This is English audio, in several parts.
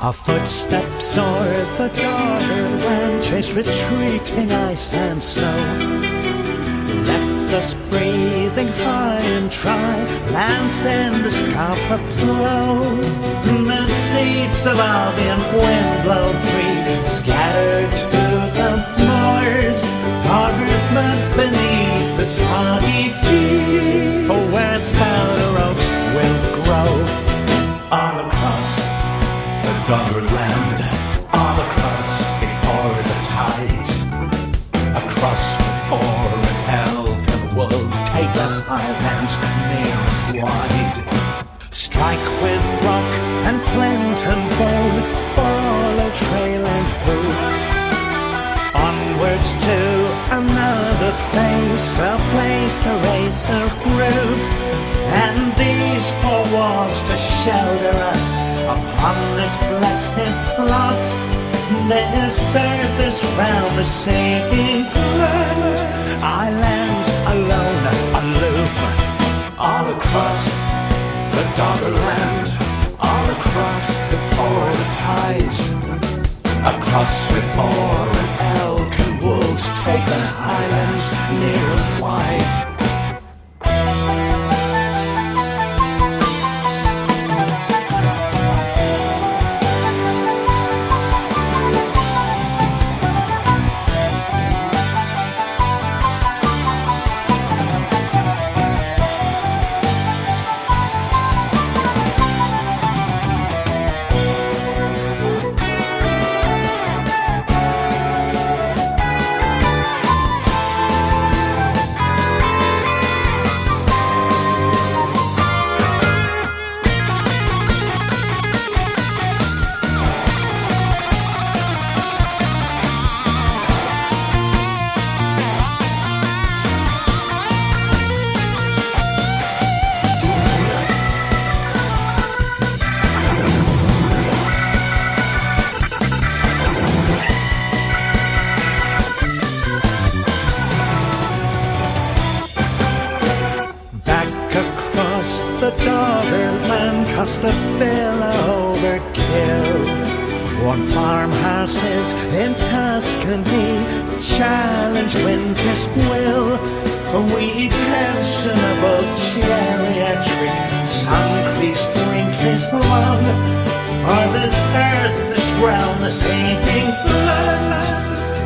Our footsteps o'er the borderland chase retreating ice and snow, left us breathing high and dry, lands in the scarp aflow. The seeds of Albion wind blow free, scattered to the moors, garment beneath the soggy peak, where stouter oaks will grow. All across the Doggerland, all across before the tides, across the Boar and elk and wolf, take the highlands near and wide. Strike with rock and flint and bone, follow trail and hoof, onwards to another place, a place to raise a roof, and these four walls to shelter us upon this blessed plot. Their surface round the sinking land, islands alone, aloof, all across the Doggerland, all across before the tides, across with boar and elk and wolves, take the highlands near and wide. The Doggerland cost a villa overkill, worn farmhouses in Tuscany challenge winter's will. We pensionable geriatric, sun-creased, wrinkles long, for this earth, this realm, this aching land,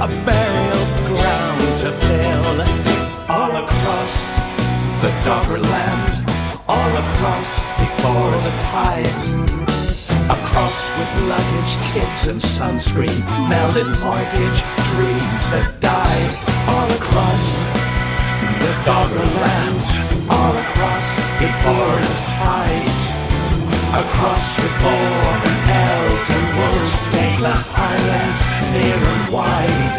a burial ground to fill. All across the Doggerland, all across before the tides, across with luggage, kids and sunscreen, melted mortgage, dreams that die. All across the Doggerland, all across before the tides, across with boar and elk and wolves, take the highlands near and wide.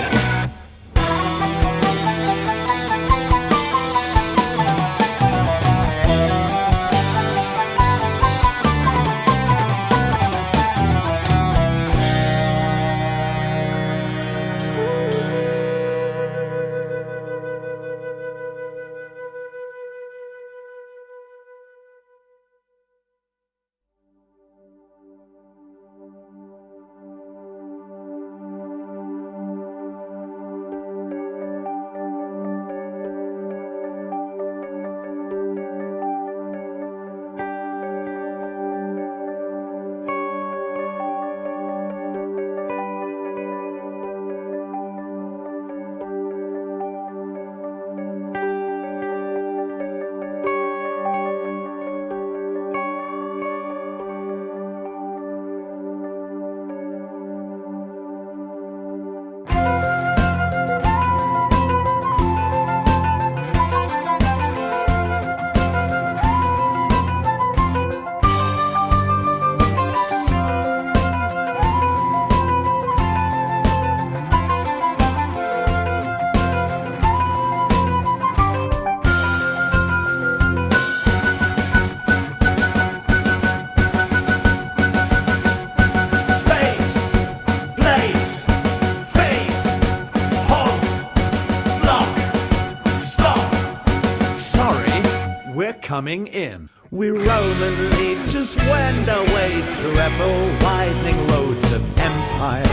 Coming in. We Roman legions wend our way through ever-widening roads of empire.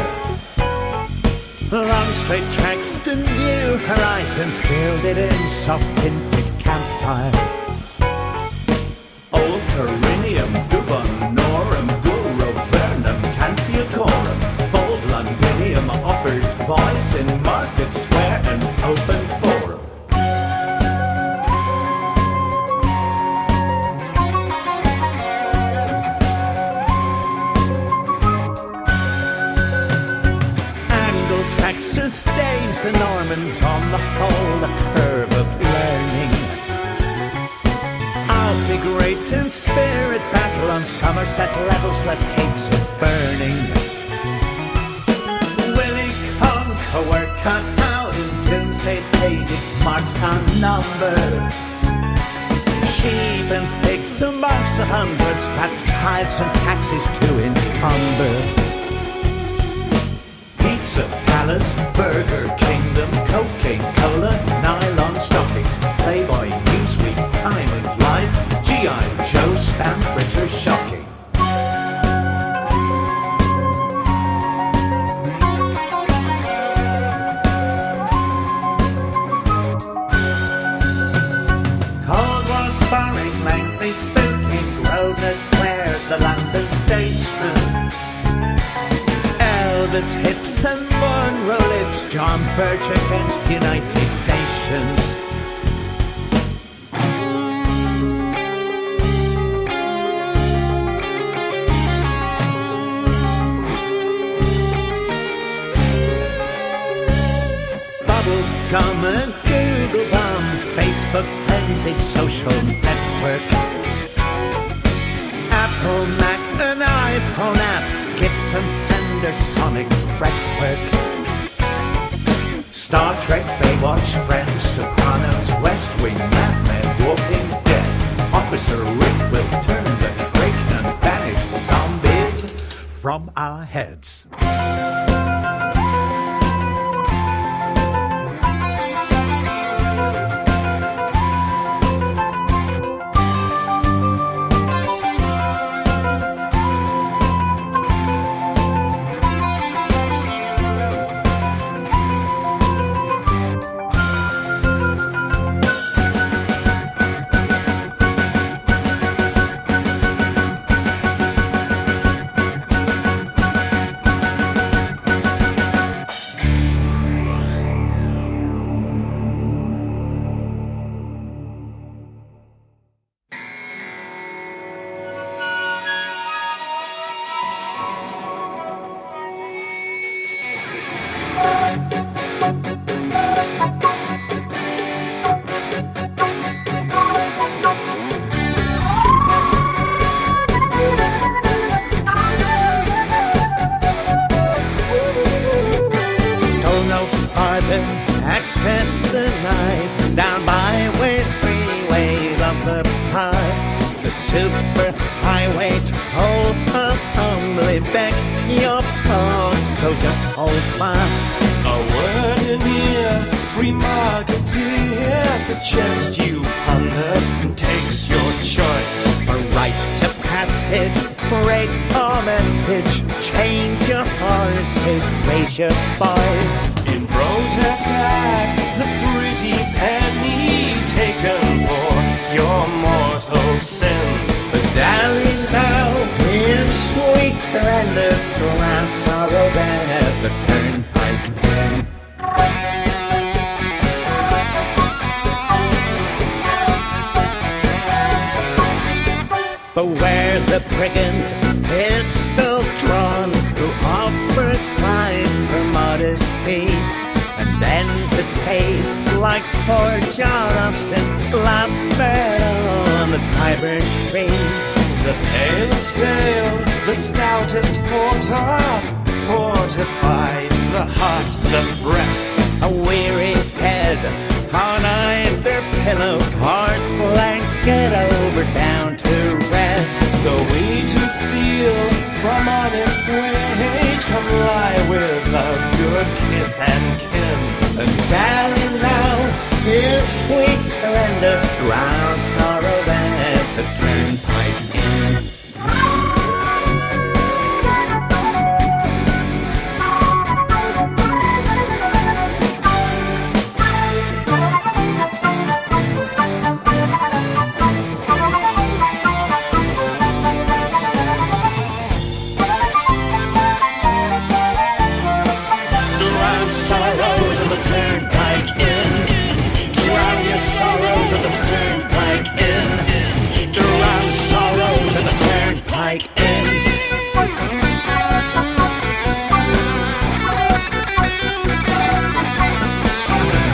Long straight tracks to new horizons, gilded in soft-tinted campfire. Old Terinium, Dubon, Norum, Guru, Vernum, Cantiatorum. Bold Londinium offers voice in market square and open forum. Anglo-Saxons, Danes and Normans, on the whole a curve of learning. I'll be great in spirit battle on Somerset levels, left capes of burning. Willie Conquer were cut out in doomsday pages, marks unnumbered. Sheep and pigs amongst the hundreds, fat tithes and taxes to encumber. Pizza Palace, Burger Kingdom, cocaine, cola, nylon stockings, Playboy, Newsweek, Time and Life, G.I. Joe, spam fritter, shocking. Cold War sparring, lengthy spooky, Grosvenor Square, the London station. Elvis hips and Monroe lips, John Birch against United Nations. Bubblegum and Google bomb, Facebook frenzied social network. Apple, Mac, and iPhone app, Gibson, Fender, Sonic, fretwork. Star Trek, Baywatch, Friends, Sopranos, West Wing, Mad Men, Walking Dead. Officer Rick will turn the trick and banish zombies from our heads. Access denied, down byways, freeways of the past. The super highway toll us humbly begs your paw, so just hold fast. A word in ear, free marketeer suggests you ponder and takes your choice. A right to passage, freight or message, change your horses, raise your voice. In protest at the pretty penny taken for your mortal sins. But darling, now in sweet surrender, drown sorrow at the turnpike bend. Beware the brigand pistol drawn, who offers life for modest fee, and ends his case like poor John Austin, last battle on the Tyburn Stream. The pale stale, the stoutest porter, fortified the heart, the breast. A weary head on either pillow, horse blanket over down to rest. Though we to steal from honest wage, come lie with us, good kith and kin. And darling, now Here's sweet surrender, drown sorrows at the turnpike inn. Drown sorrows at the turnpike inn. Drown your sorrows at the turnpike inn. Drown sorrows at the turnpike inn.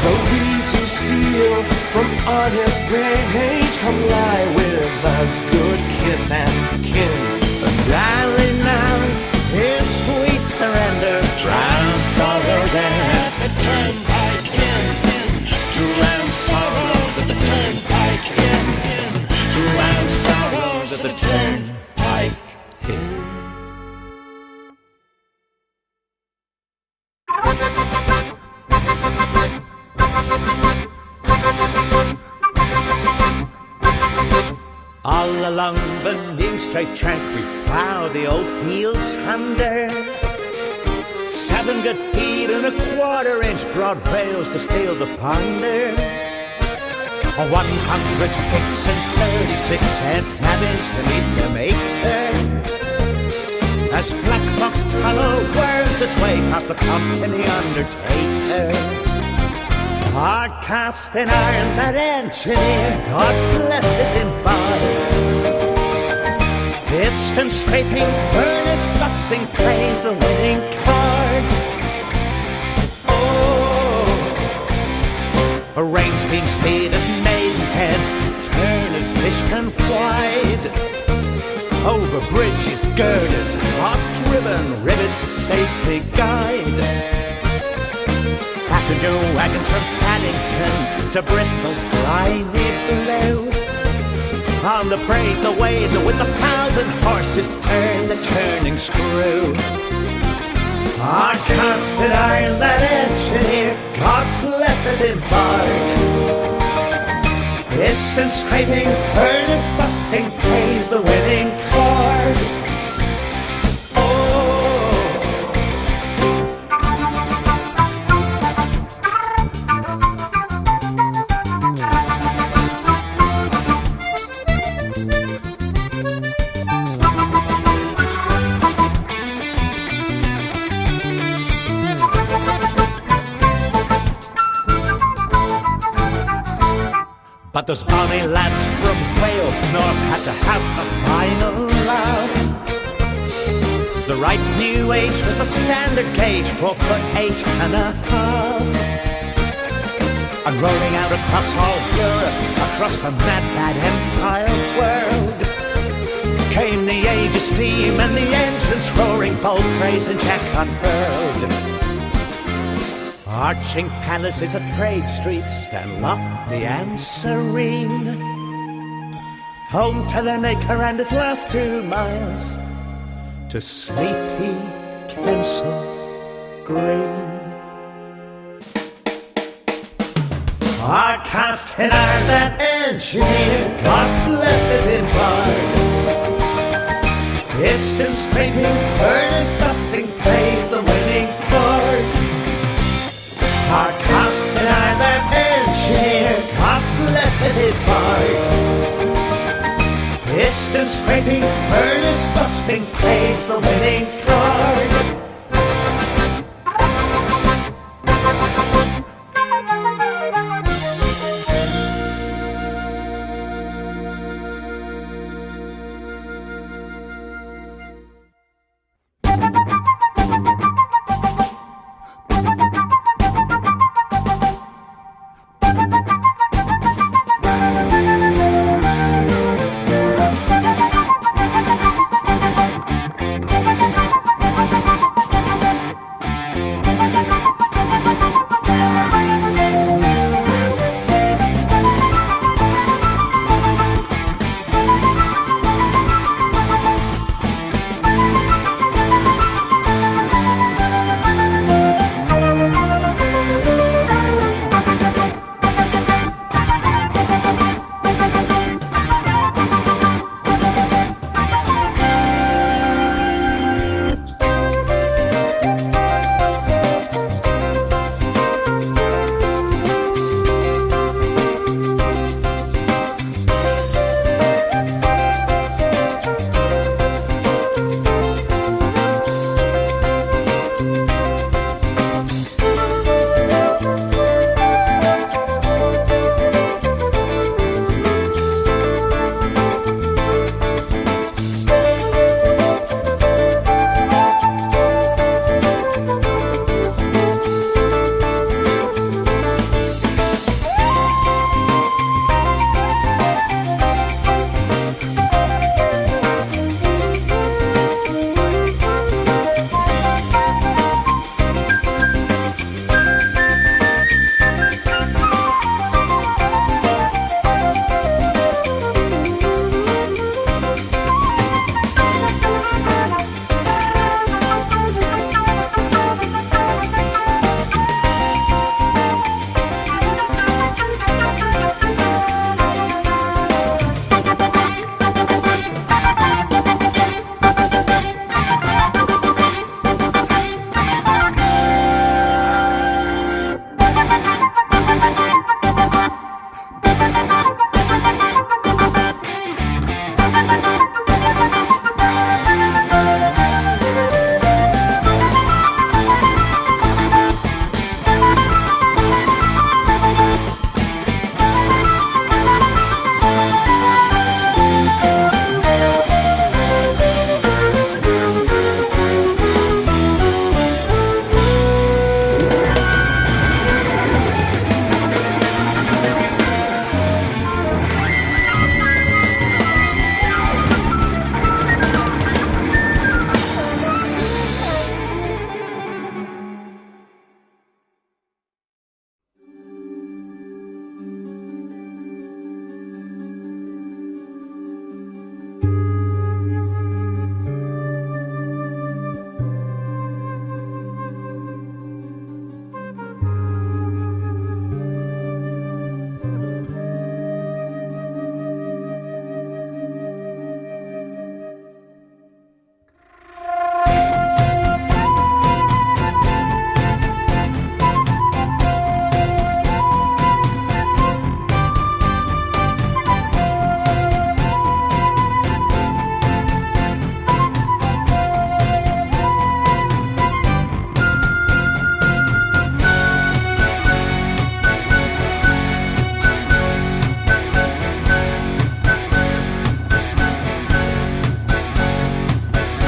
Though we to steal from honest wage, come lie with us, good kith and kin. Darling, now, here's sweet surrender, drown sorrows at At the turnpike inn. Drown sorrows at the turnpike inn. Drown sorrows at the turnpike inn. All along the new straight track we plough the old fields under. 7 good feet and a 1/4-inch broad rails to steal the thunder. 100 picks and 36-cent navvies to meet the maker. As Black Box Tull whirls its way past the company undertaker. Hard cast in iron, that engineer, God bless his embodied. Piston scraping, furnace busting, plays the winning card. Oh, a rain steam speed at Maidenhead, Turner's Fishman wide. Over bridges, girders, hot ribbon, rivets safely guide. Passenger wagons from Paddington to Bristol's briny blue. On the brake, the wave, with 1,000 horses turn the churning screw. Hard cast in iron, that engineer, God bless his embodied. Piston scraping, furnace busting, plays the winning card. But those bonny lads from way up north had to have a final laugh. The right new age was the standard gauge, 4'8½". And rolling out across all Europe, across the mad empire world, came the age of steam and the engines roaring, bold praise and Jack unfurled. Arching palaces at Prague Street stand lofty and serene, home to their maker and his last 2 miles to sleepy Kensal Green. Hard cast in iron, that engineer, God bless his embard. Piston scraping, furnace busting, plays the winning chord. Hard cast in iron, that engineer, God bless his embard. Piston scraping, furnace busting, plays the winning chord.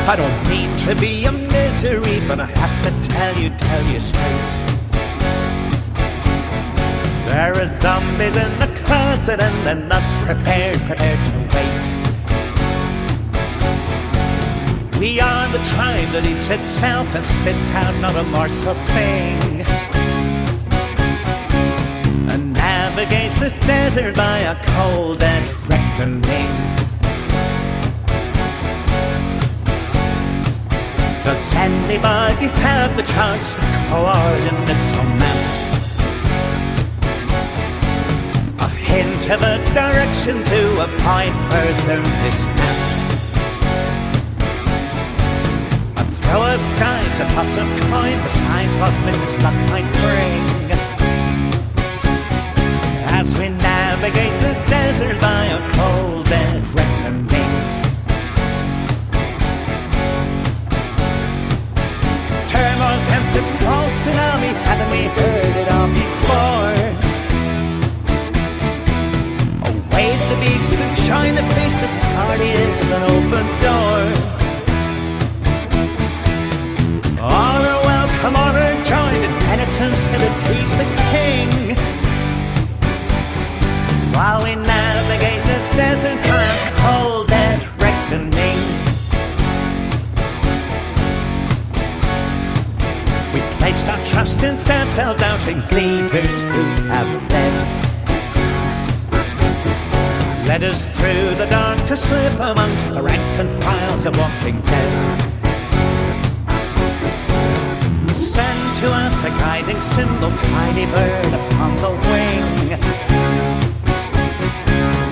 I don't mean to be a misery, but I have to tell you straight. There are zombies in the closet and they're not prepared to wait. We are the tribe that eats itself and spits out not a morsel thing, and navigates this desert by a cold and reckoning. Does anybody have the chance to coordinate some maps? A hint of a direction to avoid further mishaps. A throw of dice, a toss of coin decides what Mrs. Luck might bring, as we navigate this desert by a cold and reckoning. Turmoil, tempest, toll, tsunami, haven't we heard it all before? Away the beast and shine the feast, this party is an open door. All are welcome, all are joined in penitence and appease the king, while we navigate this desert by a cold and reckoning. We placed our trust in sad, self-doubting leaders who have led us through the dark to slip amongst the ranks and files of walking dead. Send to us a guiding symbol, tiny bird upon the wing,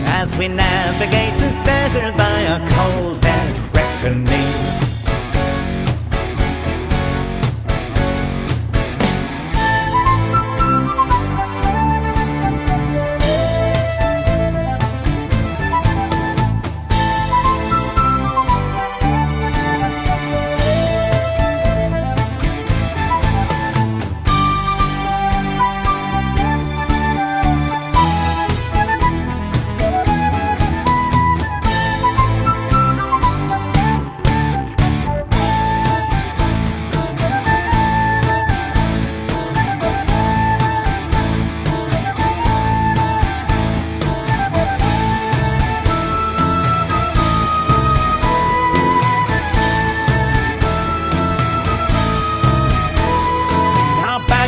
as we navigate this desert by a cold and reckoning.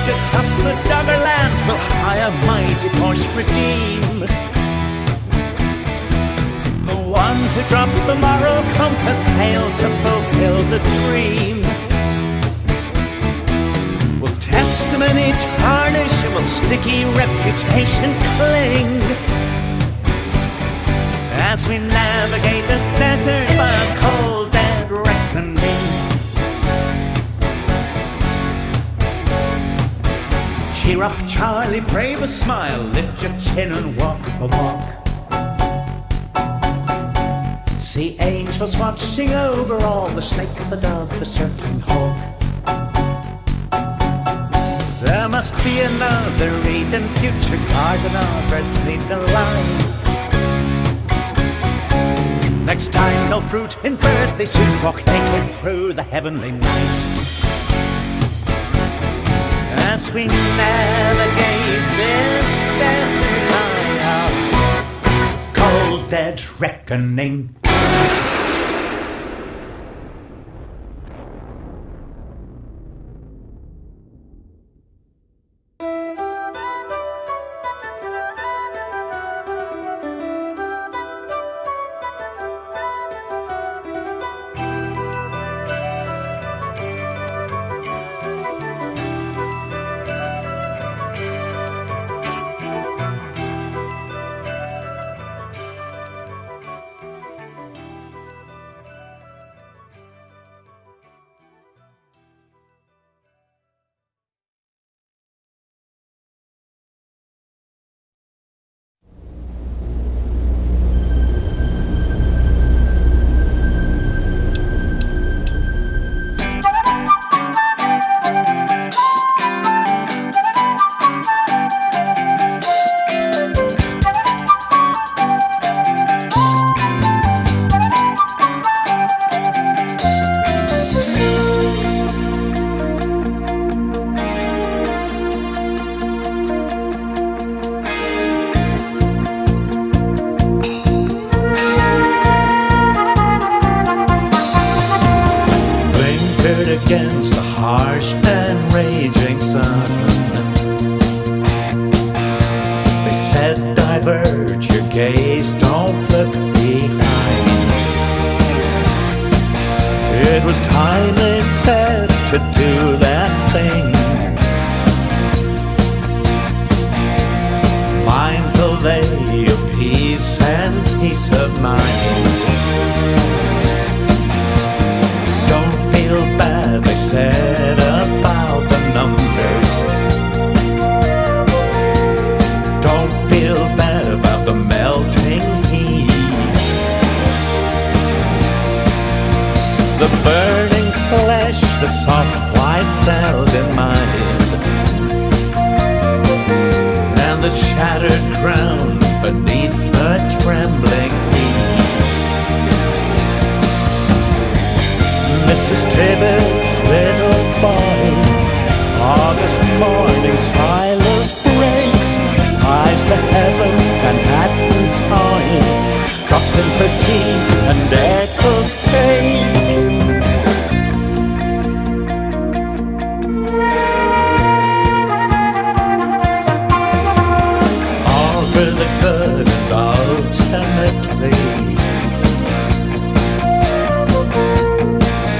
Across the Doggerland will hire mighty force redeem. The one who dropped the moral compass failed to fulfill the dream. Will testimony tarnish, will sticky reputation cling, as we navigate this desert by a cold and reckoning. Cheer up, Charlie, brave a smile, lift your chin and walk the walk. See angels watching over all, the snake, the dove, the circling hawk. There must be another Eden, future garden of earthly delight. Next time, no fruit in birthday suit, walk naked through the heavenly night, as we navigate this desert by a cold dead reckoning. just don't look behind. It was time, they said, to do that thing. Mindful they of peace and peace of mind. Don't feel bad, they said, about the numbers. Don't feel bad about the melting heat. The burning flesh, the soft white cells in mice, and the shattered ground beneath the trembling feet. Mrs. Tibbetts' little boy, August morning silence breaks, eyes to heaven, Manhattan toy, drops in for tea and echoes cake. All for the good and ultimately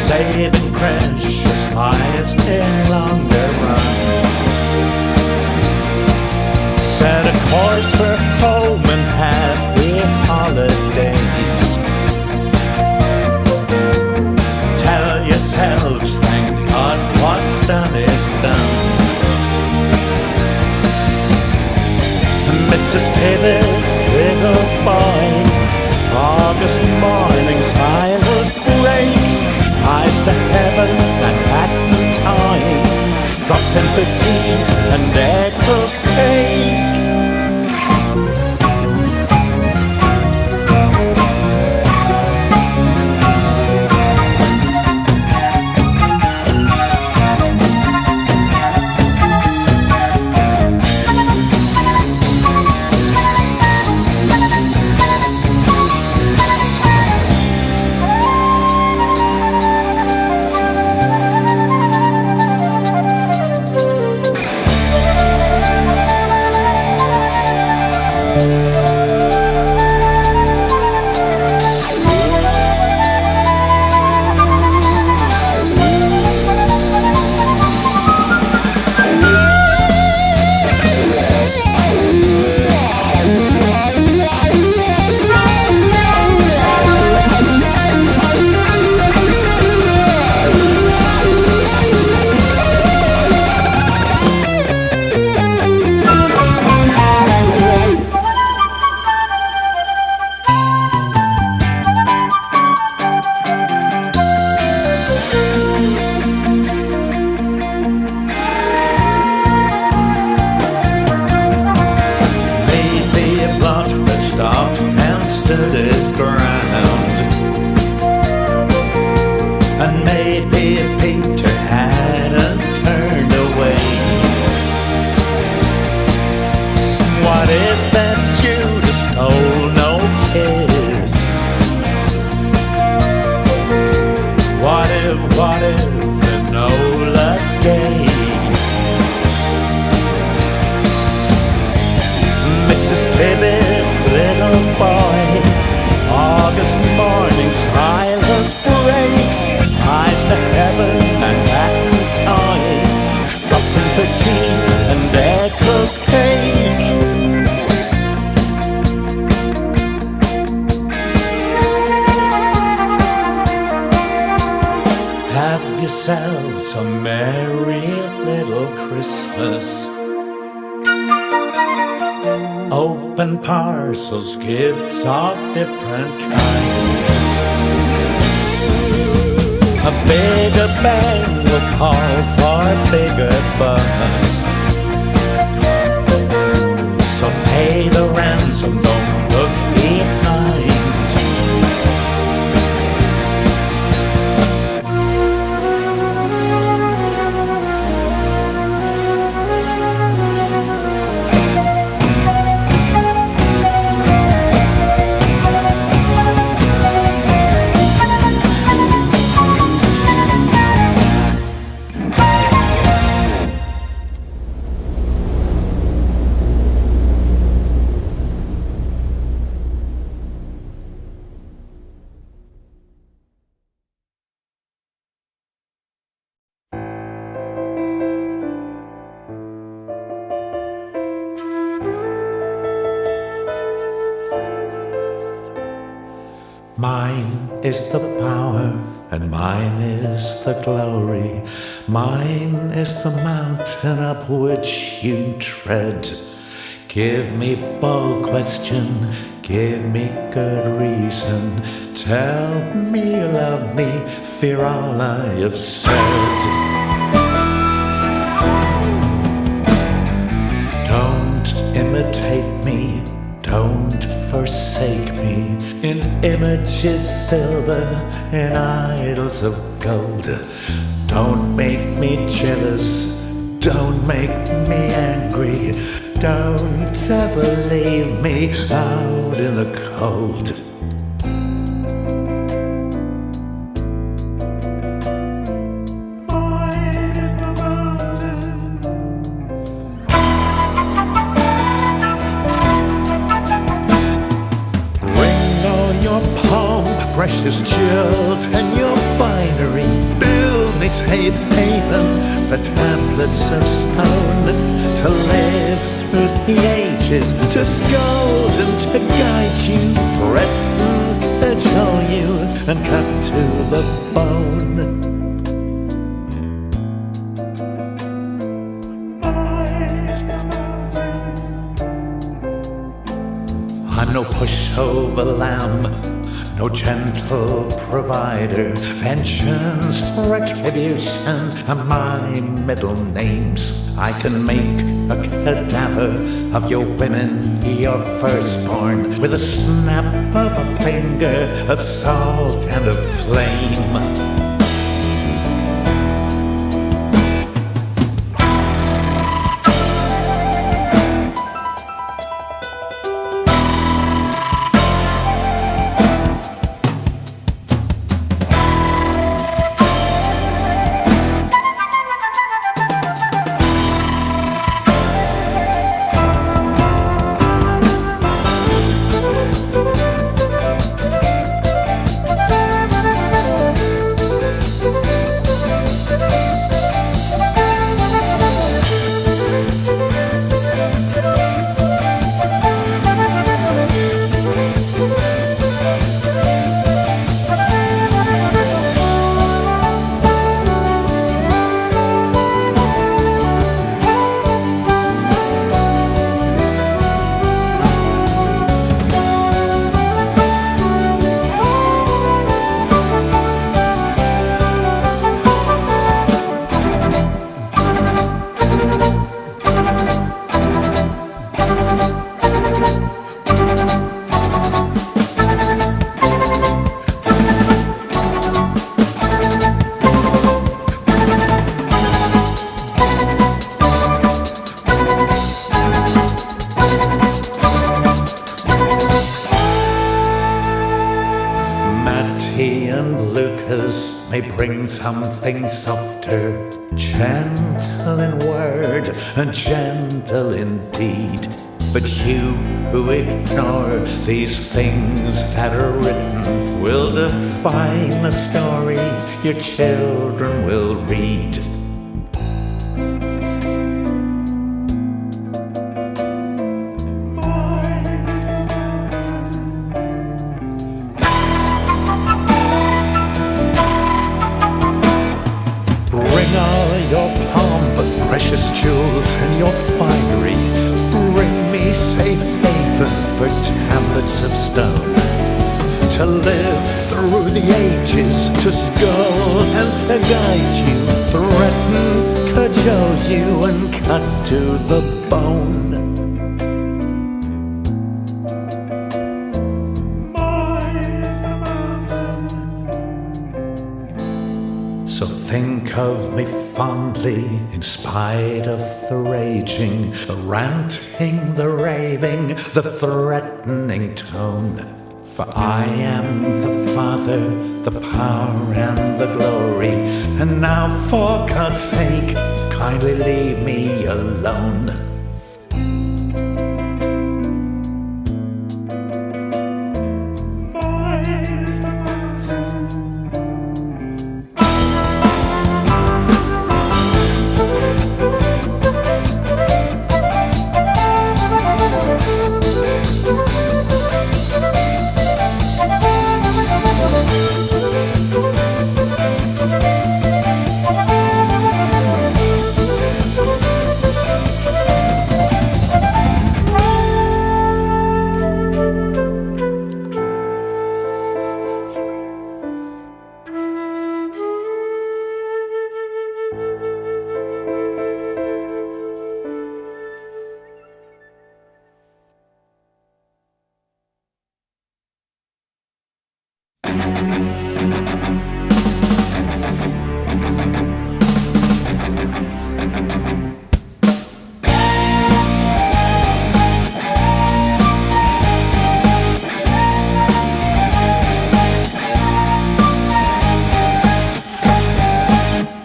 saving precious lives in longer run. Set a course for home and happy holidays. Tell yourselves, thank God, what's done is done. Mrs. Tibbetts' little boy, August morning silence breaks, eyes to heaven, Manhattan time, drops in for tea and echoes cake. Yourselves a merry little Christmas. Open parcels, gifts of different kinds. A bigger bang will call for a bigger buzz. So pay the ransom, don't look behind. Mine is the power, and mine is the glory. Mine is the mountain up which you tread. Give me bold question, give me good reason. Tell me you love me, fear all I have said. Don't imitate me, don't forsake me in images silver, in idols of gold. Don't make me jealous, don't make me angry. Don't ever leave me out in the cold. Precious jewels and your finery, build me safe haven for tablets of stone, to live through the ages, to scold and to guide you, threaten, cajole you, and cut to the bone. I'm no pushover lamb, no gentle provider. Vengeance, retribution are my middle names. I can make a cadaver of your women, your firstborn, with a snap of a finger, of salt and of flame. And Lucas may bring something softer, gentle in word and gentle in deed. But you who ignore these things that are written will define the story your children will read. Your pomp and precious jewels and your finery, bring me safe haven for tablets of stone, to live through the ages, to scold and to guide you, threaten, cajole you, and cut to the bone. So think of me fondly, in spite of the raging, the ranting, the raving, the threatening tone. For I am the Father, the power and the glory, and now for God's sake, kindly leave me alone.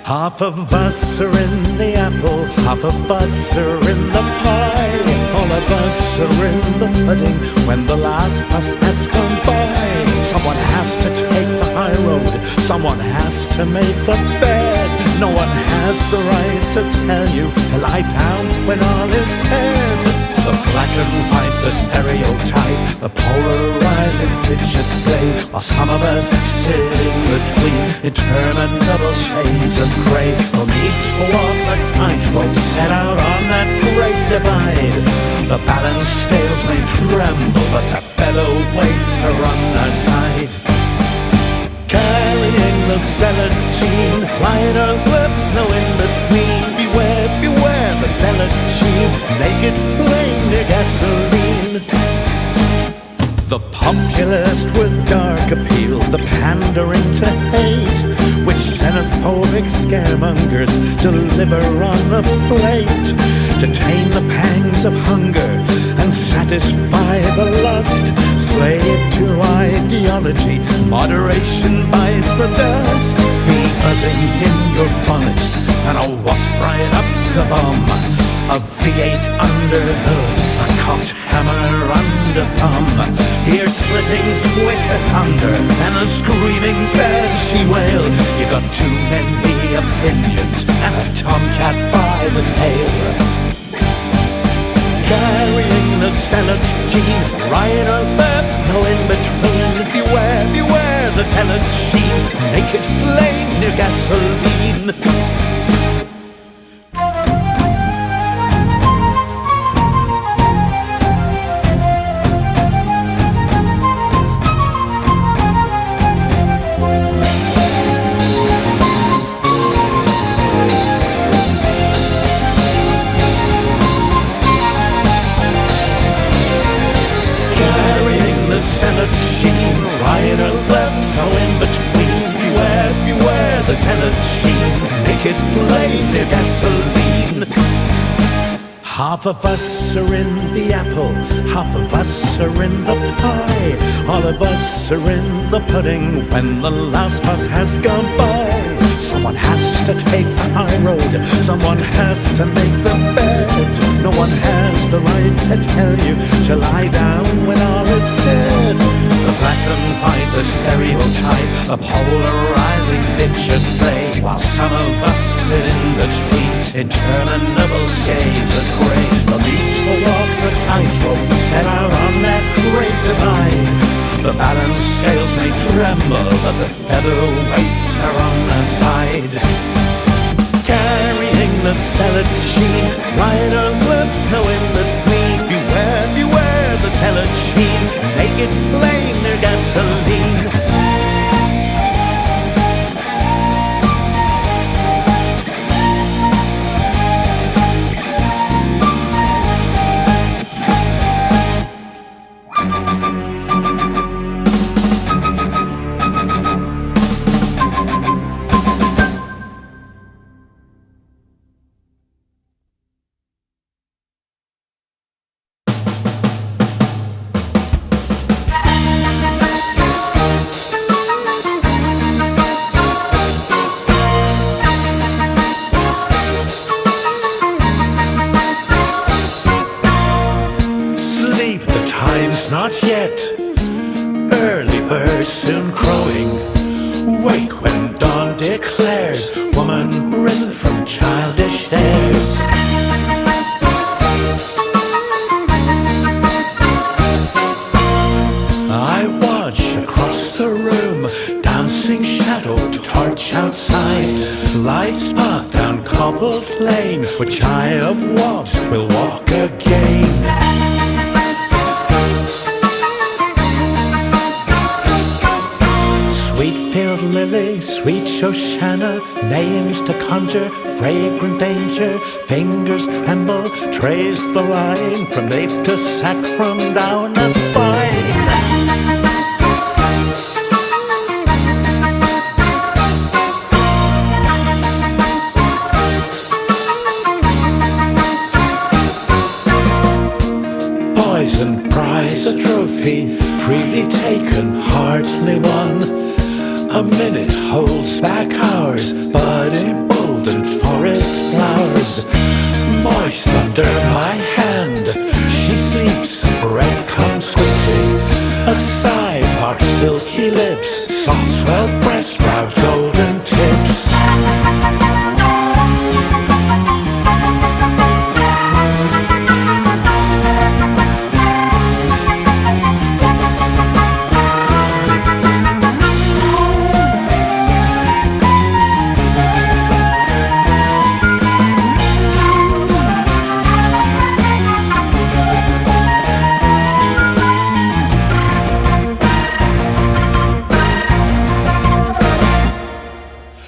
Half of us are in the apple, half of us are in the pie. All of us are in the pudding when the last bus has gone by. Someone has to take the high road, someone has to make the bed. No one has the right to tell you to lie down when all is said. The black and white, the stereotype, the polarizing picture play, while some of us sit in between interminable shades of grey. We'll need to walk the tightrope set out on that great divide. The balance scales may tremble, but the featherweights are on our side. Carrying the zealot gene, right or left, no in between. Beware, beware the zealot gene, naked flame near gasoline. The populist with dark appeal, the pandering to hate, which xenophobic scaremongers deliver on a plate, to tame the pangs of hunger and satisfy the lust. Slave to ideology, moderation bites the dust. Be buzzing in your bonnet and a wasp right up the bum. A V8 under hood, a cocked hammer under thumb, ear-splitting Twitter thunder, and a screaming banshee wail. You got too many opinions and a tomcat by the tail. Carrying the zealot gene, right or left, no in between. Beware, beware the zealot gene, naked flame near gasoline. Zealot gene, right or left, no in between. Beware, beware the zealot gene, naked flame near gasoline. Half of us are in the apple, half of us are in the pie. All of us are in the pudding when the last bus has gone by. Someone has to take the high road, someone has to make the bed. No one has the right to tell you to lie down when all is said. The black and white, the stereotype, the polarizing picture play, while some of us sit in between interminable shades of grey. The need to walk the tightrope set out on that great divide. The balance scales may tremble, but the featherweights are on our side. Carrying the zealot gene, right or left, no in between. Beware, beware the zealot gene, naked flame near gasoline. Not yet, early birds soon crowing. Wake when dawn declares, woman risen from childish days. I watch across the room, dancing shadow torch outside. Lights path down cobbled lane, which I have walked, will walk again. Sweet-field lily, sweet Shoshana, names to conjure, fragrant danger. Fingers tremble, trace the line from nape to sacrum down the spine. can hardly one. A minute holds back hours, but emboldened forest flowers. Moist under my hand, she sleeps, breath comes quickly. A sigh parts silky lips, soft swelled breast, proud golden tips.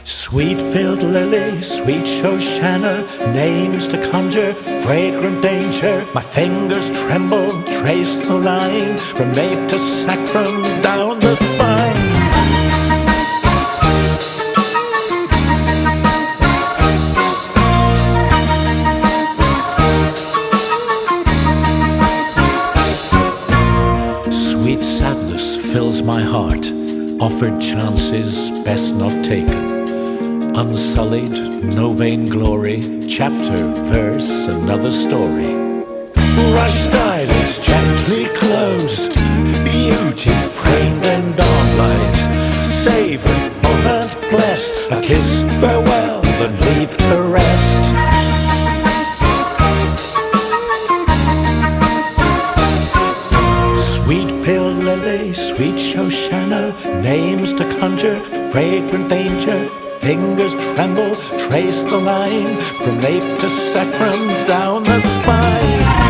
Sweet-filled lily, sweet Shoshana, names to conjure, fragrant danger. My fingers tremble, trace the line, from nape to sacrum, down the spine. Sweet sadness fills my heart, offered chances best not taken. Unsullied, no vain glory, chapter, verse, another story. Rushed eyelids gently closed, beauty framed in dawnlight. Savoured moment blessed, a kiss, farewell, then leave to rest. Sweet-filled lily, sweet Shoshana, names to conjure, fragrant danger. Fingers tremble, trace the line, from nape to sacrum, down the spine.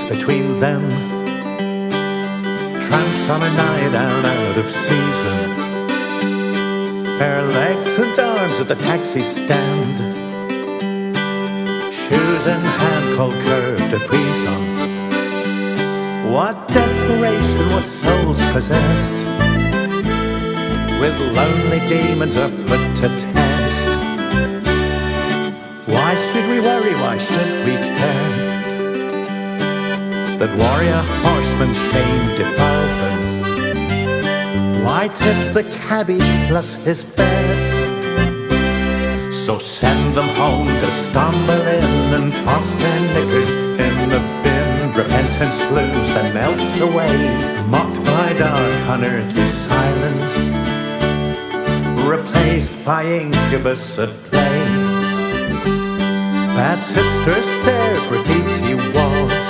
Between them, tramps on a night out of season, bare legs and arms at the taxi stand, shoes in hand, cold curb to freeze on. What desperation, what souls possessed, with lonely demons are put to test. Why should we worry, why should we care? That warrior horseman shame defile them? Why tip the cabbie plus his fare? So send them home to stumble in and toss their knickers in the bin. Repentance blues and melts away, mocked by dark unearthly silence, replaced by incubus at play. Bad sisters stare graffiti walls,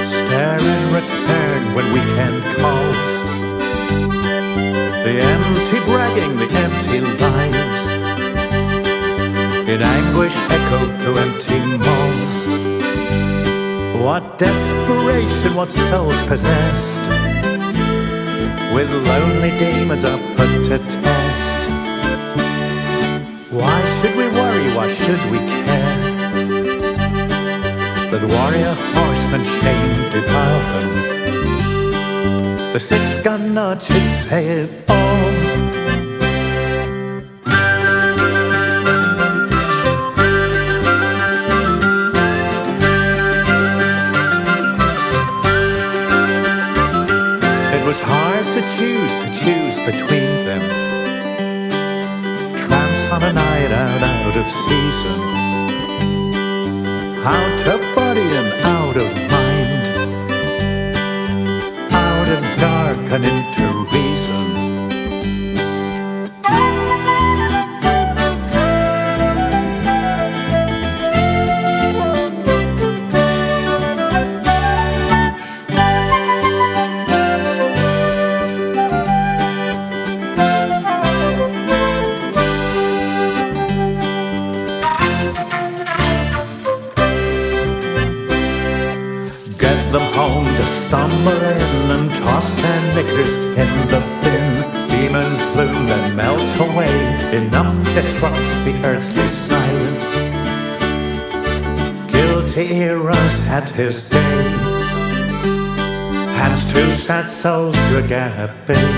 stare in return when weekend calls. The empty bragging, the empty lives, in anguish echo to empty malls. What desperation, what souls possessed, with lonely demons are put to test. Why should we worry, why should we care? That warrior horsemen shame defile them. The six-gun notches say it all. It was hard to choose between them. Tramps on a night out of season, out of body and out of mind, out of dark and into reason. tumble in and toss their knickers in the bin. Demons flew and melt away. Enough disrupts the earthly silence. Guilty heroes had his day. Hands two sad souls to a gaping.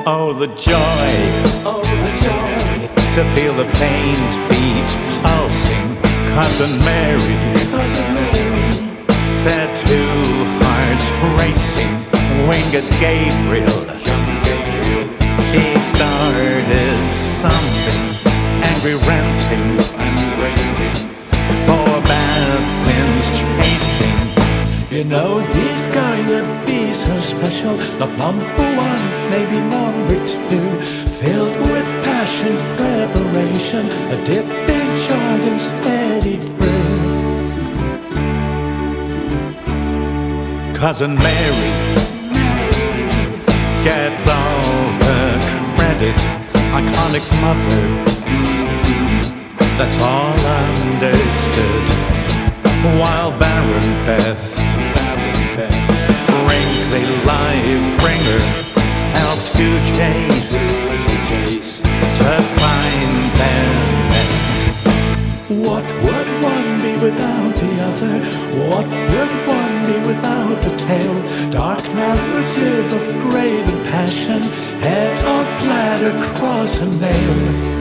Oh, the joy to feel the faint beat pulsing. Cousin Mary set two hearts racing. Winged Gabriel, he started something. Angry ranting, for bad winds chasing. You know he's going to be so special. Not number one, maybe number two. Filled with passion, preparation, a dip in Jordan's steady brew. Cousin Mary gets all the credit. Iconic mother, that's all understood. While Baron Beth, wrinkly live bringer, helped two J's to find their nest. What would one be without the other? What would one be without the tale? Dark narrative of grave and passion, head on platter, cross and nail.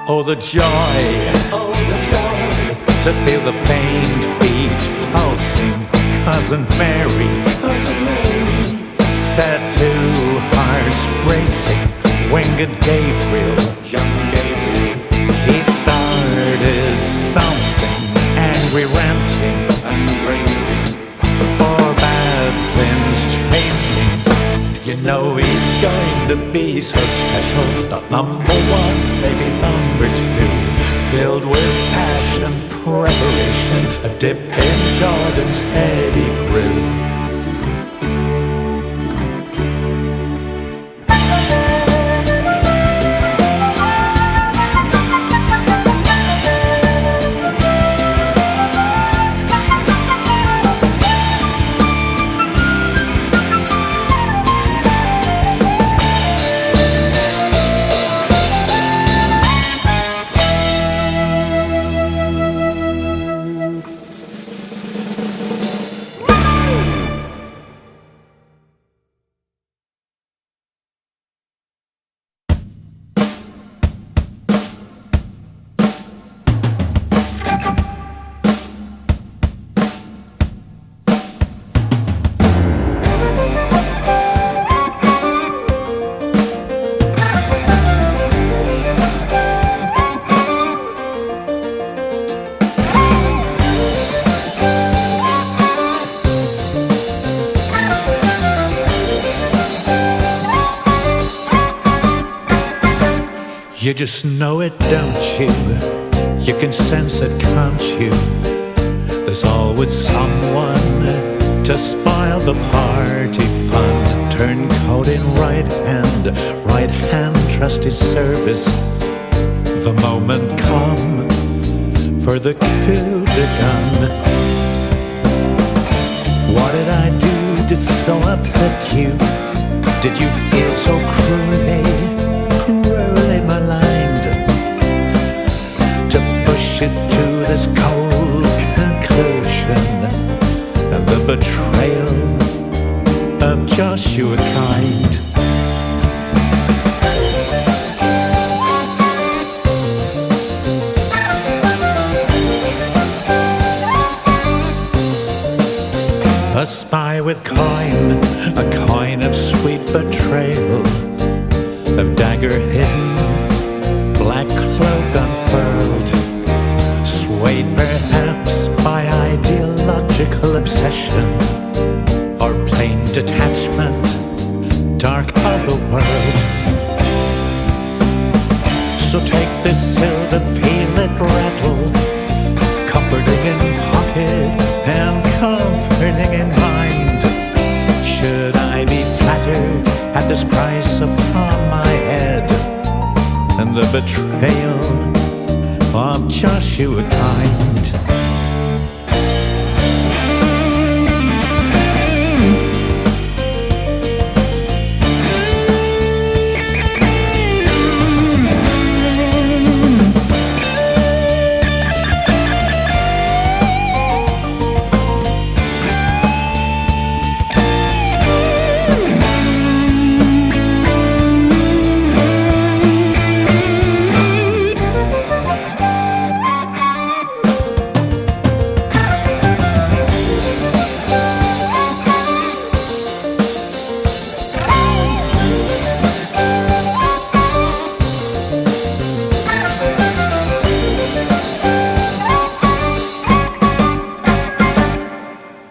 Oh, the joy to feel the faint beat pulsing. Cousin Mary set two hearts racing. Winged Gabriel, he started something. Angry ranting, for bad winds chasing. You know he's going to be so special. Not number one, maybe number two. Filled with passion, preparation, a dip in Jordan's heady brew. You just know it, don't you? You can sense it, can't you? There's always someone to spoil the party fun. Turncoat in right hand trusty service. The moment come for the coup de gun. What did I do to so upset you? Did you feel so cruelly maligned? To push it to this cold conclusion, and the betrayal of Joshua kind. A spy with a coin of sweet betrayal, of dagger hidden, black cloak unfurled, swayed perhaps by ideological obsession, or plain detachment, dark other world. So take this silver, feel it rattle, comforting in pocket and comforting in mind. Should I be flattered at this price upon my head, and the betrayal of Joshua kind?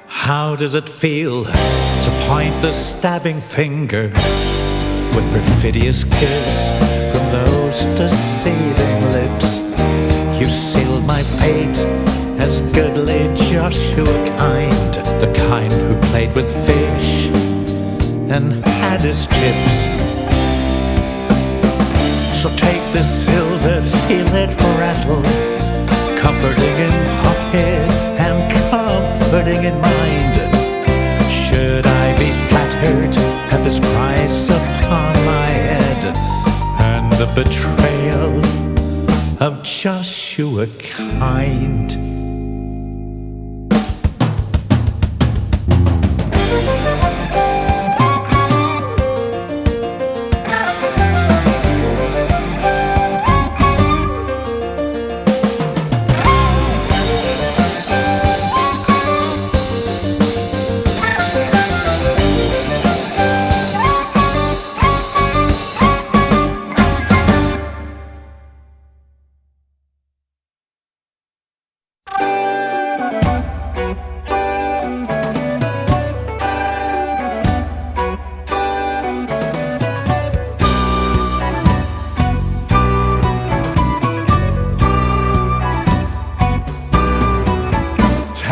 How does it feel to point the stabbing finger with perfidious kiss from those deceiving lips? You sealed my fate as goodly Joshua kind, the kind who played with fish and had his chips. So take this silver, feel it rattle, comforting in pocket and comforting in mind. Should I be flattered at this price upon my head, and the betrayal of Joshua kind?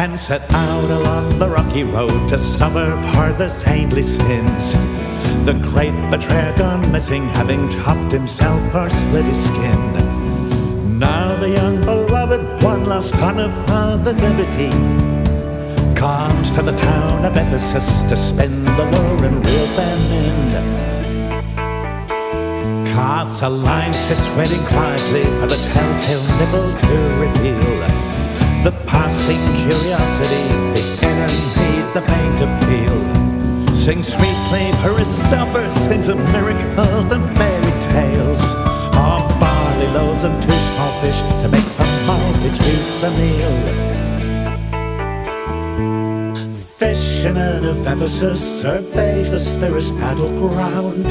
And set out along the rocky road to suffer for the saintly sins. The great betrayer gone missing, having topped himself or split his skin. Now the young beloved one, lost son of Father Zebedee, comes to the town of Ephesus to spend the war and reel them in. Casts a line, sits waiting quietly for the telltale nibble to reveal the passing curiosity, the inner need, the faint appeal. Sings sweetly for his supper, sings of miracles and fairy tales, of barley loaves and 2 small fish to make the multitudes a meal. Fishermen of Ephesus surveys the spirit's battleground.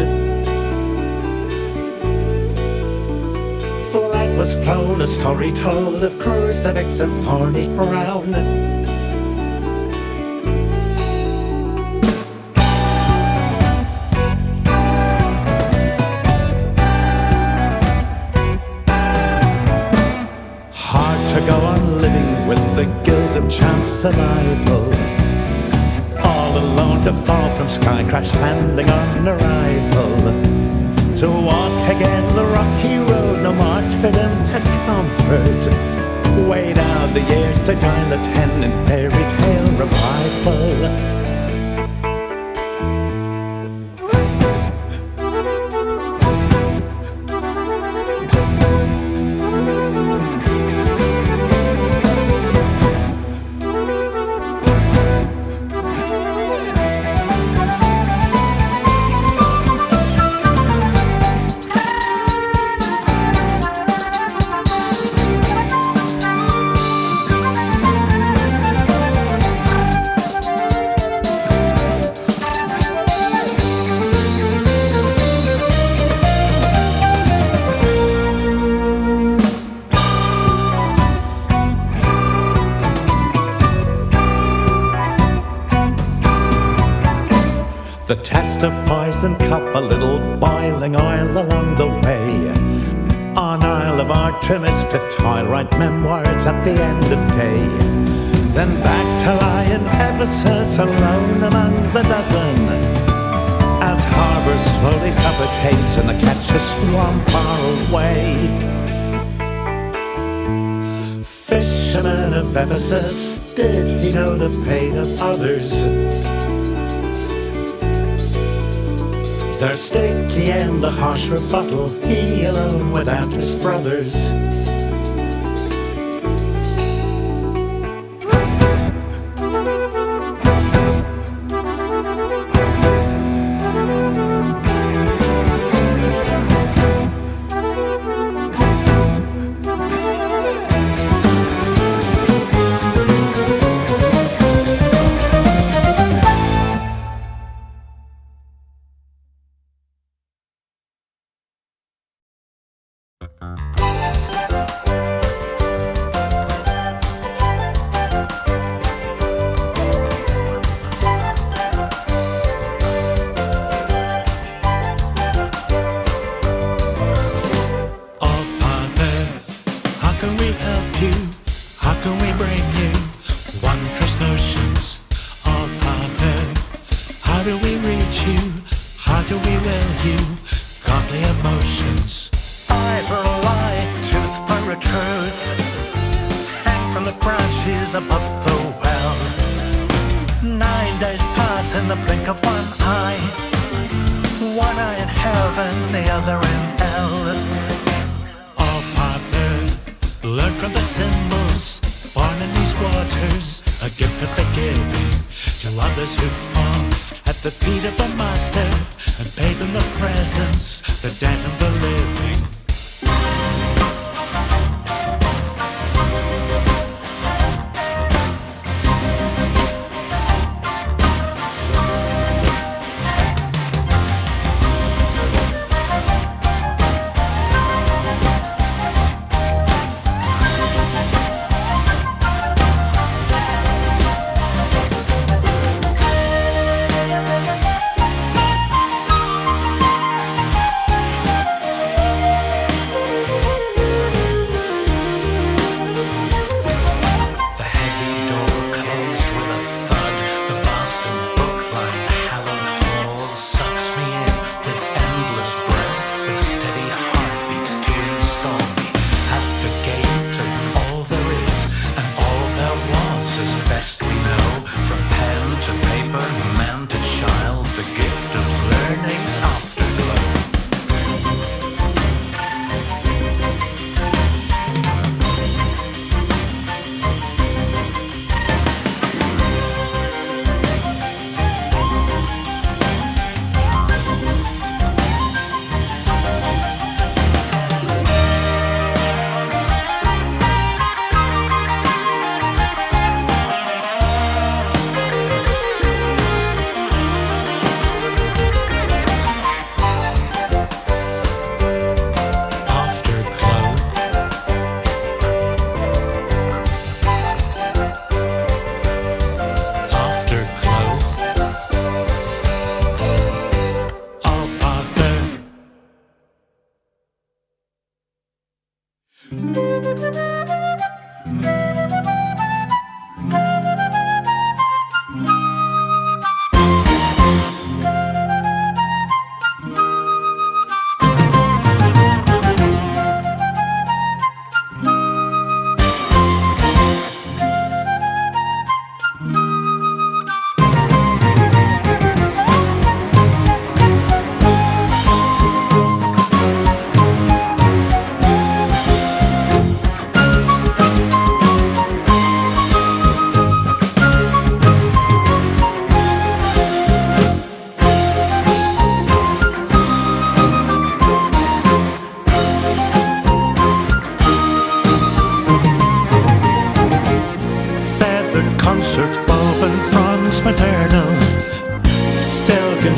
Was flown, a story told of crucifix and thorny crown. with the guilt of chance survival. All alone to fall from sky, crash landing on arrival. To walk again the rocky road, no martyrdom to comfort. Wait out the years to join the 10 in fairy tale revival. The test of poison cup, a little boiling oil along the way. On Isle of Artemis to toil, write memoirs at the end of day. Then back to lie in Ephesus, alone among the dozen, as harbours slowly suffocate and the catches swarm far away. Fisherman of Ephesus, did he know the fate of others? Their sticky and the harsh rebuttal, he alone without his brothers. Above the well, 9 days pass in the blink of one eye. One eye in heaven, the other in hell. Oh Father, learn from the symbols born in these waters, a gift for the giving to others who fall at the feet of the Master and bathe in the presence, the dead and the living.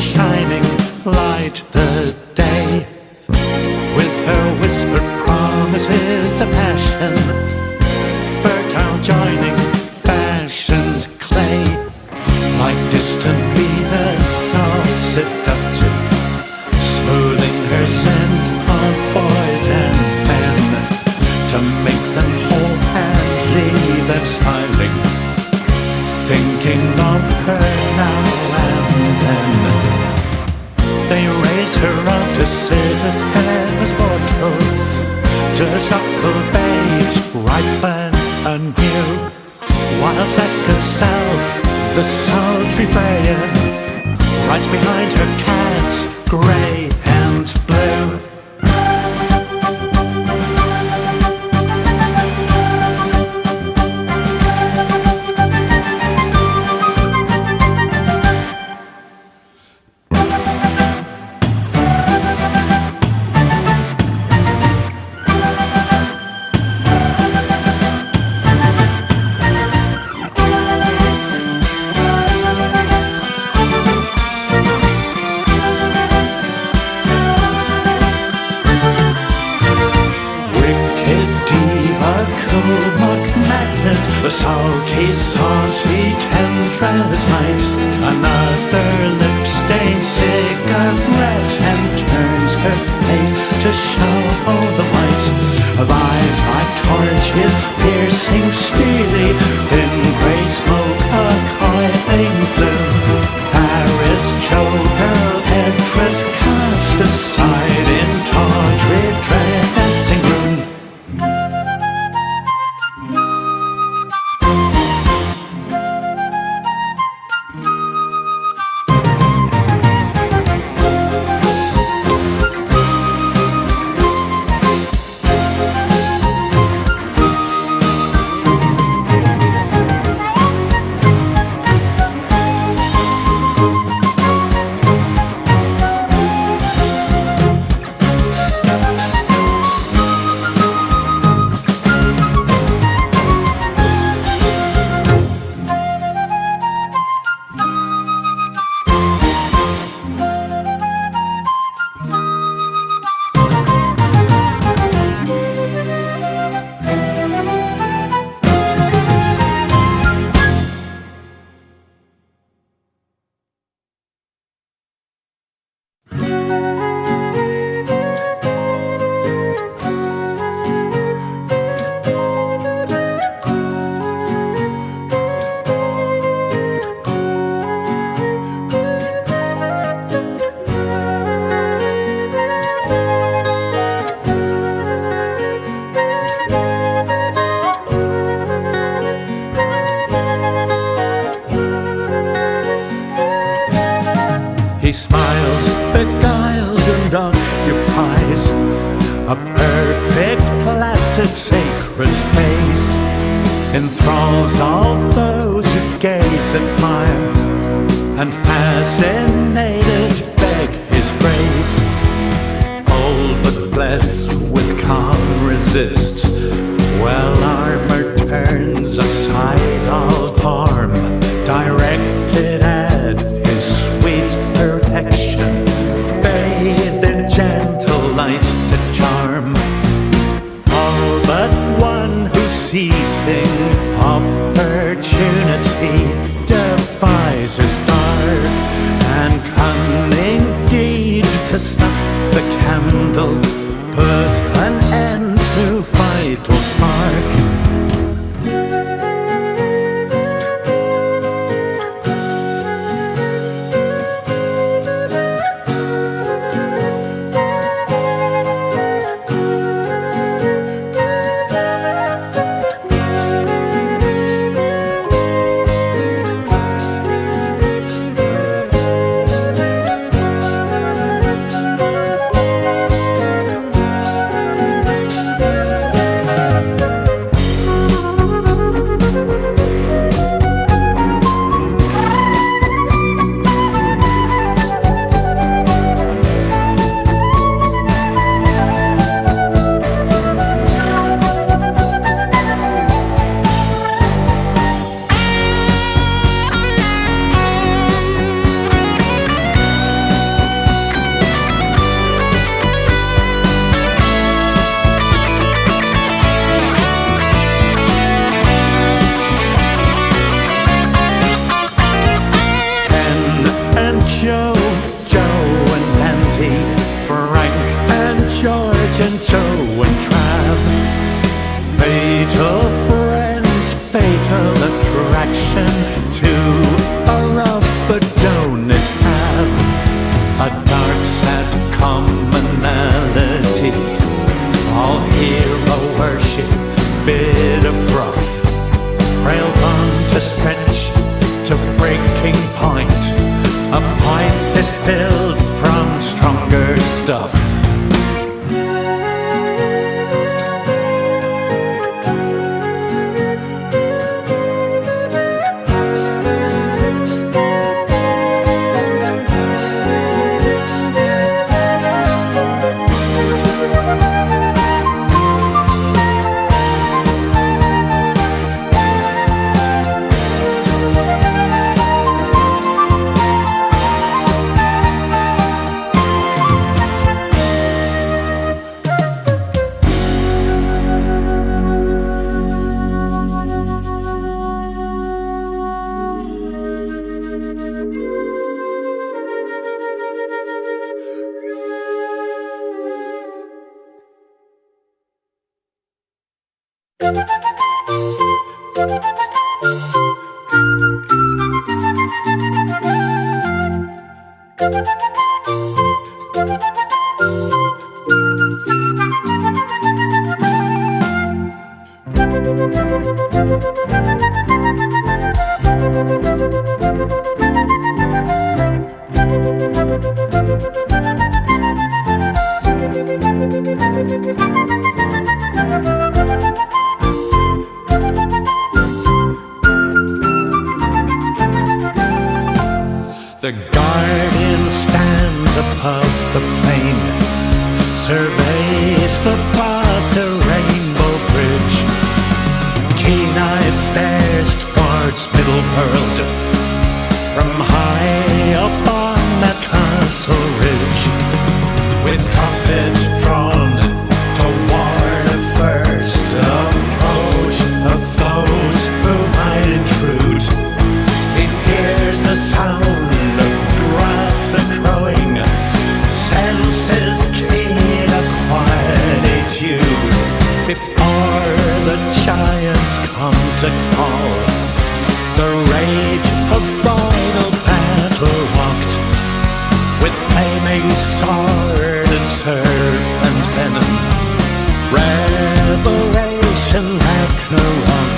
shining light the day. With her whispered promises to passion, fertile joining fashioned clay. Like distant Venus, soft seductive, smoothing her scent on boys and men, to make them whole and leave them smiling, thinking of her now and then. They raise her up to sit at heaven's portal, to suckle babes ripen anew, whilst at herself the sultry Freya rides behind her cats, grey and blue. The sulky, saucy, temptress night, another lip-stained cigarette, and turns her face to show the white of eyes like torches, piercing steely, thin grey smoke, a coiling blue. Paris showgirl, Petrus cast aside in tawdry dressing room. He smiles, beguiles, and occupies a perfect, placid, sacred space, enthralls all those who gaze, admire, and fascinated beg his grace. Bold but blessed with calm resists, well-armored turns aside all harm, directed at his sweet perfection, bathed in gentle light that charm. All but one who seizing opportunity devises dark and cunning deed to snuff the candle, put an end to vital spark. devotion to a rough Adonis have a dark, sad commonality. All hero worship, bit of rough, frail bond to stretch to breaking point, a point distilled from stronger stuff. The guardian stands above the plain, surveys the path to Rainbow Bridge. Keen-eyed stares towards Middle-world from high up on the castle ridge, with trumpets drawn to warn a first approach of those who might intrude. He hears the sound of grass a-crowing, senses keen of quietude. Before the giants come to call, the rage of final battle walked, with flaming sword and serpent venom, revelation Ragnarok.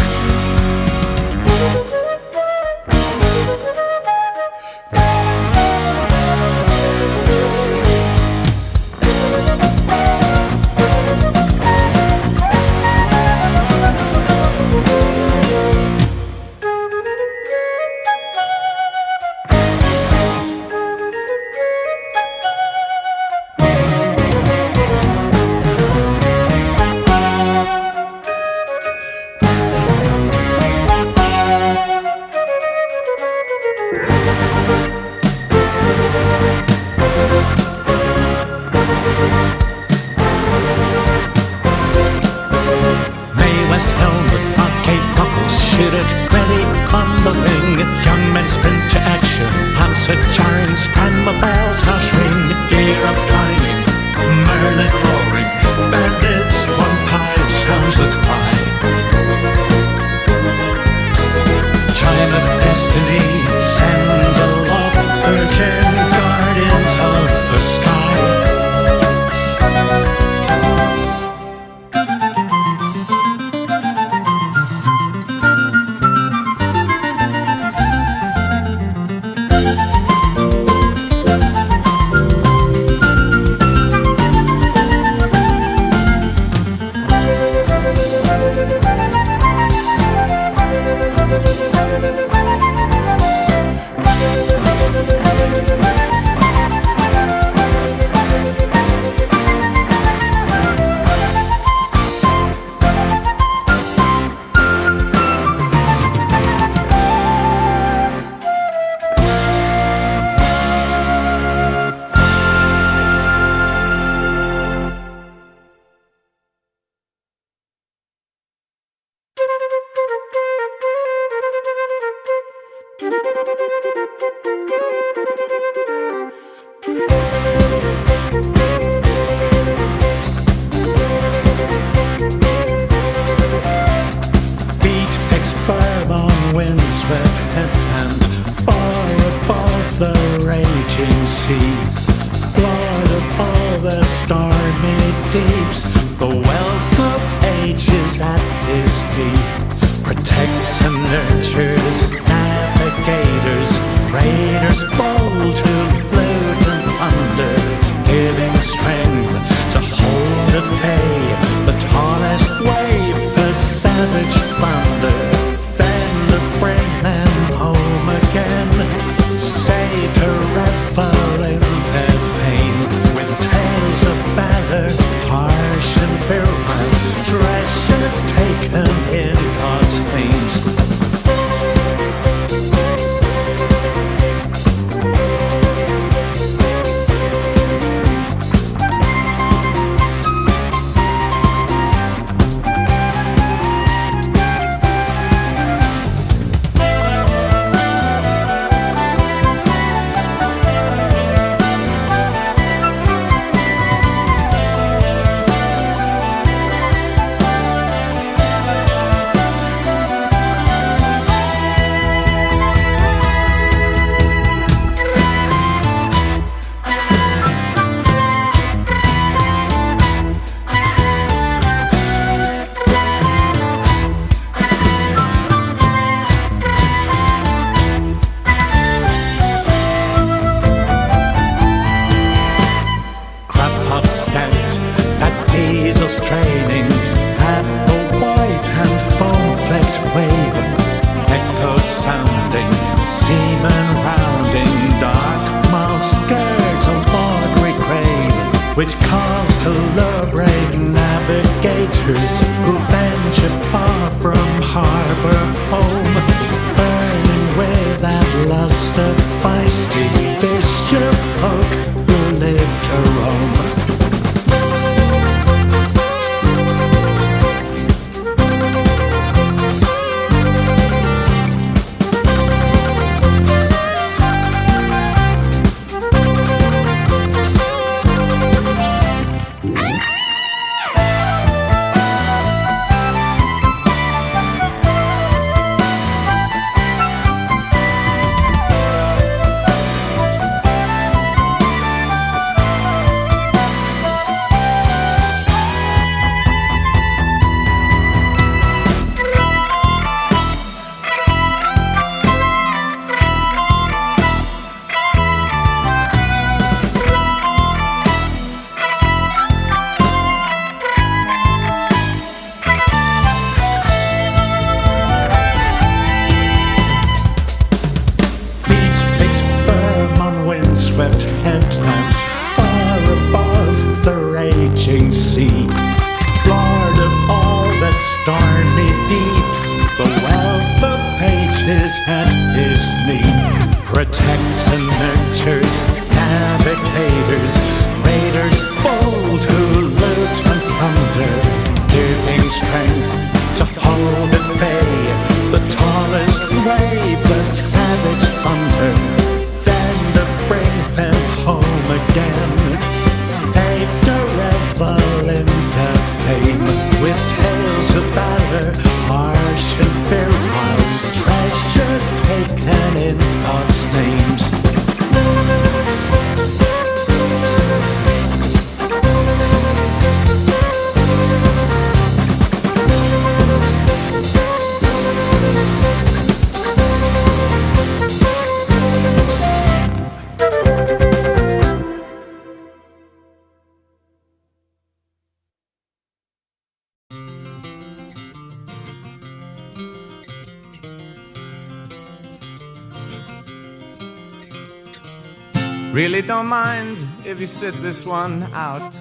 Ready on the ring, young men sprint to action, answer giants, grandma bells harsh ring, gear up climbing, Merlin roaring, bandits 1-5 sounds the cry. Chime of destiny sends aloft urgent guardians of the sky. Feet fixed firm on windswept sea. Lord of all the stormy deeps, the wealth of ages at his knee. Protects and nurtures navigators, raiders bold to loot and plunder, giving strength to hold at bay the tallest wave, the savage thunder. Then to bring them home again, saved a revel in their fame, with tales of valor, harsh and virile, treasures taken in God's names. Straining at the white and foam-flecked wave, echoes sounding, seamen rounding, dark mouth skirts a watery grave, which calls to lure brave navigators who venture far from harbor home, burning with that lust of feisty fisher folk who live to roam. Swept headland, far above the raging sea. Lord of all the stormy deeps, the wealth of ages at his knee. Protects and nurtures navigators, raiders bold who loot and plunder, giving strength to hold at bay the tallest wave, the savage thunder. Bring them home again, saved a revel in their fame, with tales of valor, harsh and virile, treasures taken in God's names. Really don't mind if you sit this one out.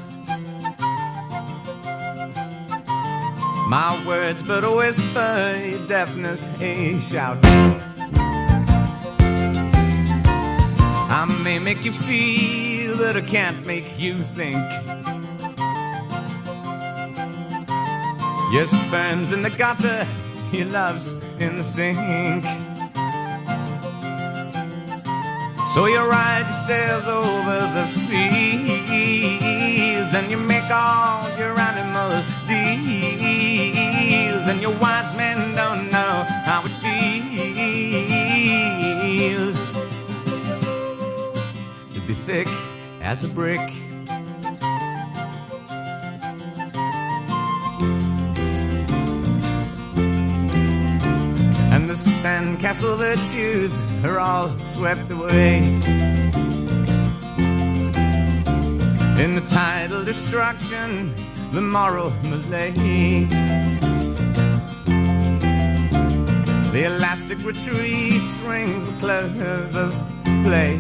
My words but a whisper, your deafness a shout. I may make you feel, but I can't make you think. Your sperm's in the gutter, your love's in the sink. So you ride yourselves over the fields, and you make all your animal deals, and your wise men don't know how it feels to be as a brick. And the sandcastle virtues are all swept away in the tidal destruction, the moral malaise. The elastic retreat rings the close of play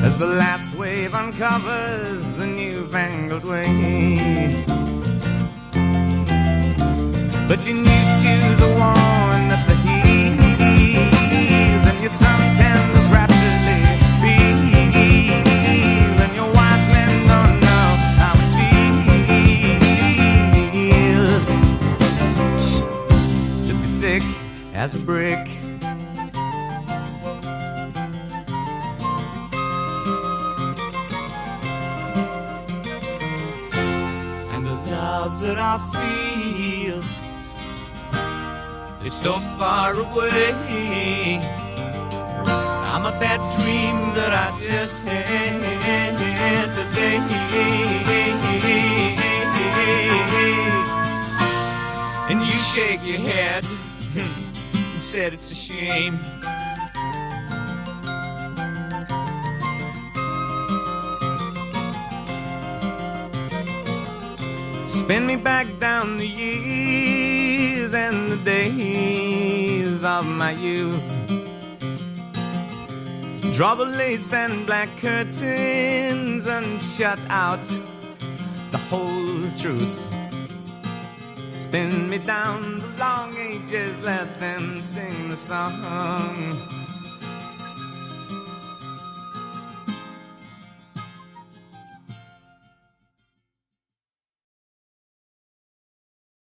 as the last wave uncovers the newfangled way. But your new shoes are worn at the heels, and your suntans rapidly peel, and your wise men don't know how it feels to be thick as a brick. And the love that I feel is so far away. I'm a bad dream that I just had today. And you shake your head, you said it's a shame. Spin me back down the years and the days of my youth. Draw the lace and black curtains and shut out the whole truth. Spin me down the long ages, let them sing the song